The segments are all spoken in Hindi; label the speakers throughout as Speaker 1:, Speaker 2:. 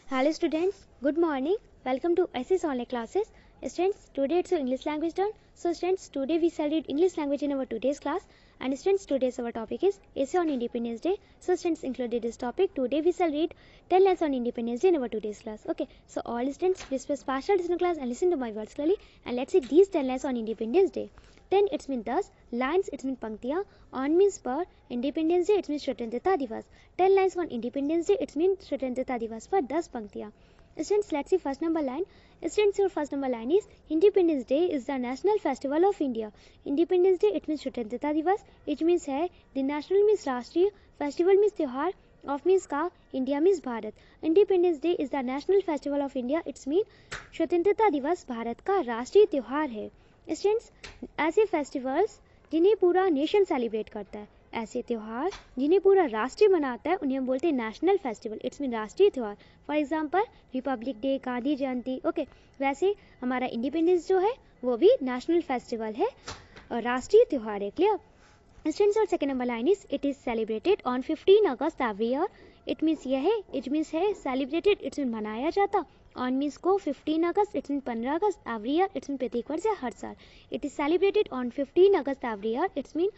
Speaker 1: Hello students, good morning. Welcome to SS online classes. Students, today it's your English language turn. So students, today we shall read English language in our today's class. And students, today's our topic is Essay on Independence Day. So students, included this topic. Today we shall read 10 lines on Independence Day in our today's class. Okay, so all students, please press partial listen class and listen to my words clearly. And let's see these 10 lines on Independence Day. 10 it's mean 10, lines it's mean पंक्तियाँ, on means पर, Independence Day it's mean स्वतंत्रता दिवस. 10 lines on Independence Day it's mean स्वतंत्रता दिवस पर 10 पंक्तियाँ. Students, let's see first number line. Students, your first number line is Independence Day is the national festival of India. Independence Day it means स्वतंत्रता दिवस. It means है, the national means राष्ट्रीय, festival means त्योहार, of means का, India means Bharat. Independence Day is the national festival of India. It's mean स्वतंत्रता दिवस भारत का राष्ट्रीय त्योहार है. स्टूडेंट्स, ऐसे फेस्टिवल्स जिन्हें पूरा नेशन सेलिब्रेट करता है, ऐसे त्योहार जिन्हें पूरा राष्ट्र मनाता है, उन्हें हम बोलते हैं नेशनल फेस्टिवल. इट्स मीन राष्ट्रीय त्योहार. For example Republic day, Gandhi Jayanti. Okay, वैसे हमारा इंडिपेंडेंस जो है वो भी नेशनल फेस्टिवल है और राष्ट्रीय त्योहार है. Clear students? और second number line is it is celebrated on 15 August every year. It means यह है, इट मीन्स है सेलिब्रेटेड, इट्स मीन मनाया जाता. ऑन मीन्स को 15 August, it's mean 15 August. Every year it's mean प्रत्येक वर्ष या हर साल. It is celebrated on 15 August every year. It's mean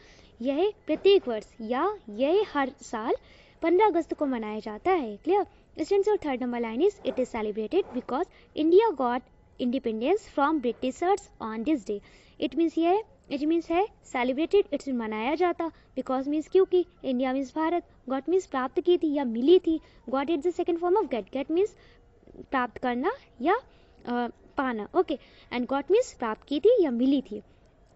Speaker 1: यह प्रत्येक वर्ष या यह हर साल 15 अगस्त को मनाया जाता है. Clear students? और third number line is it is celebrated because India got independence from Britishers on this day. It means ये, इट मीन्स है सेलिब्रेटेड, इट्स मनाया जाता. बिकॉज मीन्स क्योंकि, India means Bharat, got means प्राप्त की थी या मिली थी. Got is the second form of get. Get means प्राप्त करना या पाना. ओके, एंड गॉट मीन्स प्राप्त की थी या मिली थी.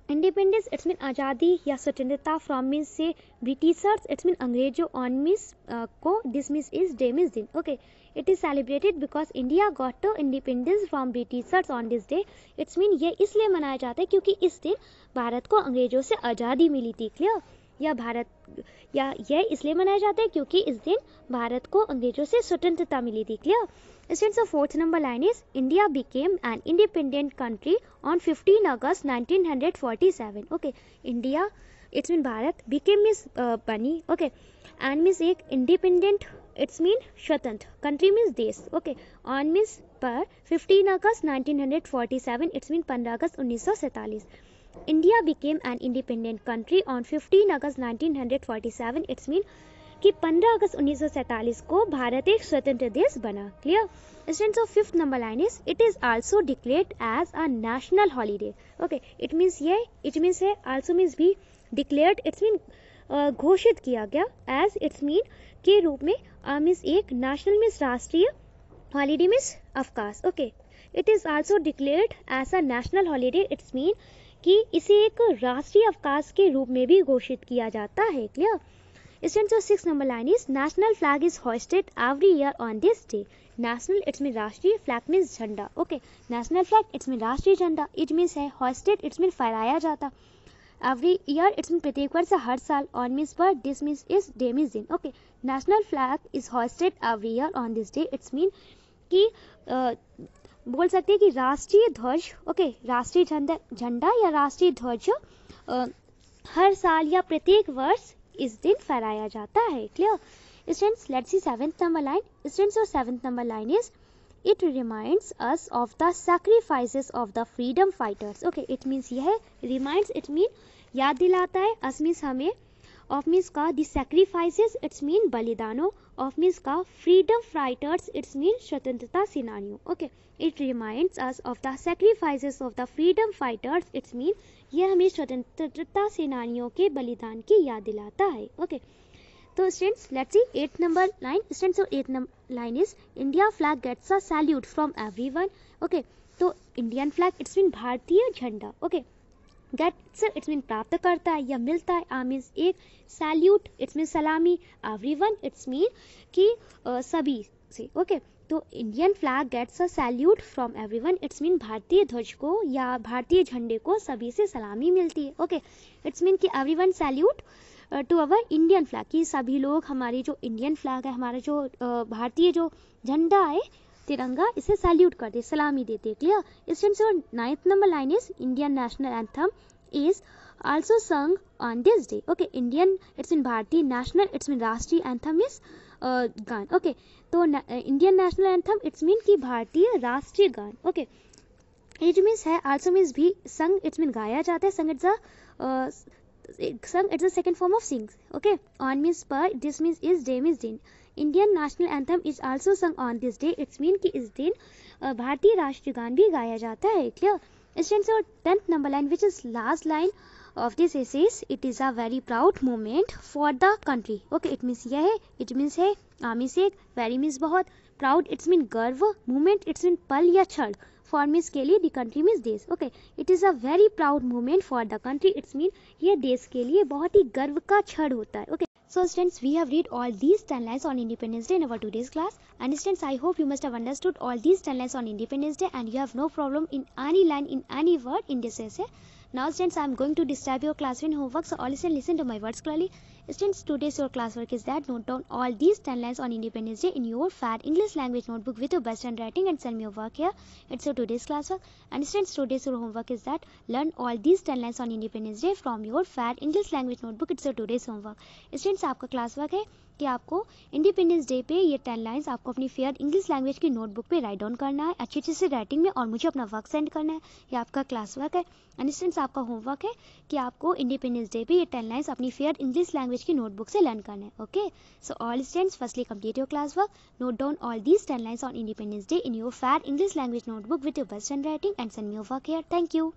Speaker 1: इंडिपेंडेंस इट्स मीन आज़ादी या स्वतंत्रता. फ्रॉम मीन्स से ब्रिटिशर्स, इट्स मीन अंग्रेजों. ऑन मीन्स को, this means is, day means दिन. Okay, it is celebrated because India got to independence from Britishers on this day. It's mean ये इसलिए मनाया जाता है क्योंकि इस दिन भारत को अंग्रेजों से आज़ादी मिली थी. क्लियर? या भारत, या यह इसलिए मनाया जाता है क्योंकि इस दिन भारत को अंग्रेजों से स्वतंत्रता मिली थी. Clear students? Of fourth number line is India became an independent country on 15 August 1947. Okay, India it's mean Bharat, became means बनी. ओके, एंड मीन्स एक, इंडिपेंडेंट इट्स मीन स्वतंत्र, कंट्री मीन्स देश. ओके, ऑन मीन्स पर, 15 अगस्त 1947 it's mean 15 August 1947. India became an independent country on 15 August 1947. It's mean कि 15 अगस्त 1947 को भारत एक स्वतंत्र देश बना. Clear students? Of fifth number line is it is also declared as a national holiday. Okay, it means ये, इट मीन्स है, आल्सो मीन्स भी, डिक्लेयर्ड इट्स मीन घोषित किया गया, एज इट्स मीन के रूप में, मीन्स एक, नेशनल मीन्स राष्ट्रीय, हॉलीडे मीन्स अवकाश. Okay, it is also declared as a national holiday. It's mean कि इसे एक राष्ट्रीय अवकाश के रूप में भी घोषित किया जाता है. Clear students? Of six number line is national flag is hosted every year on this day. National it's mean राष्ट्रीय, फ्लैग मीन्स झंडा. Okay, national flag it's mean राष्ट्रीय झंडा. इट मीन्स है होस्टेड, इट्स मीन फहराया जाता. एवरी ईयर इट्स मीन प्रत्येक वर्ष हर साल. ऑन मीन्स पर, this means is, day means दिन. Okay, national flag is hosted every year on this day. It's mean कि बोल सकते हैं कि राष्ट्रीय ध्वज, ओके, राष्ट्रीय झंडा या राष्ट्रीय ध्वज हर साल या प्रत्येक वर्ष इस दिन फहराया जाता है. Clear students? Let's see seventh number line. Students, और seventh number line is it reminds us of the sacrifices of the freedom fighters. Okay, it means यह, रिमाइंड्स इट मीन याद दिलाता है, अस मीन्स हमें, ऑफ मीन्स का, द सैक्रिफाइसेस इट्स मीन बलिदानों, ऑफ मीन्स का, फ्रीडम फाइटर्स इट्स मीन स्वतंत्रता सेनानियों. Okay, it reminds us of the sacrifices of the freedom fighters. It's mean यह हमें स्वतंत्रता सेनानियों के बलिदान की याद दिलाता है. ओके, तो students let's see eight number line. Students, और eight number line is India flag gets a salute from everyone. Okay, तो इंडियन फ्लैग इट्स मीन भारतीय झंडा. ओके, गेट्स इट्स मीन प्राप्त करता है या मिलता है. आ मीन्स एक, सैल्यूट इट्स मीन सलामी, एवरीवन इट्स मीन कि सभी से. ओके, तो Indian flag gets a salute from everyone. It's mean भारतीय ध्वज को या भारतीय झंडे को सभी से सलामी मिलती है. ओके, इट्स मीन कि everyone salute to our Indian flag, कि सभी लोग हमारी जो इंडियन फ्लैग है, हमारा जो भारतीय जो झंडा है, तिरंगा, इसे सैल्यूट करते, सलामी देते. Clear students? और ninth number line is Indian national anthem is also sung on this day. Okay, Indian, it's in Bharati, national, it's in Rashtriya anthem is गान. ओके, तो Indian national anthem it's mean कि भारतीय राष्ट्रीय गान. ओके, इट मीन्स है, आल्सो मीन्स भी, संग इट्स मीन गाया जाता है, संग it's a sung it's the second form of sings. Okay, on means per, this means is, day means दिन. Indian national anthem is also sung on this day. It's mean कि इस दिन भारतीय राष्ट्रीय गान भी गाया जाता है. Clear? Students, our 10th number line, which is last line of this essay, it is a very proud moment for the country. Okay, it means यह है, it means है, means एक, very means बहुत, proud it's mean गर्व, moment it's mean पल या क्षण, for means के लिए, the country means देश. Okay, it is a very proud moment for the country, it's mean ये देश के लिए बहुत ही गर्व का क्षण होता है. Okay, so students, we have read all these 10 lines on Independence Day in our today's class, and students, I hope you must have understood all these 10 lines on Independence Day and you have no problem in any line, in any word in this essay. Now students, I am going to describe your classroom homework, so all listen to my words clearly. Students, today's your classwork is that note down all these 10 lines on Independence Day in your fat English language notebook with your best handwriting and send me your work here. It's your today's classwork. And students, today's your homework is that learn all these 10 lines on Independence Day from your fat English language notebook. It's your today's homework. Students, आपका classwork है कि आपको इंडिपेंडेंस डे पे ये 10 लाइंस आपको अपनी फेयर इंग्लिश लैंग्वेज की नोटबुक पे राइट डाउन करना है अच्छी अच्छे से राइटिंग में, और मुझे अपना वर्क सेंड करना है. ये आपका क्लास वर्क है. एंड स्टूडेंट्स, आपका होमवर्क है कि आपको इंडिपेंडेंस डे पे ये 10 लाइंस अपनी फेयर इंग्लिश लैंग्वेज की नोटबुक से लर्न करना है. Okay, so all students, firstly complete your class work, note down all these 10 lines on independence day in your fair English language notebook with your best hand writing and send me your work here. Thank you.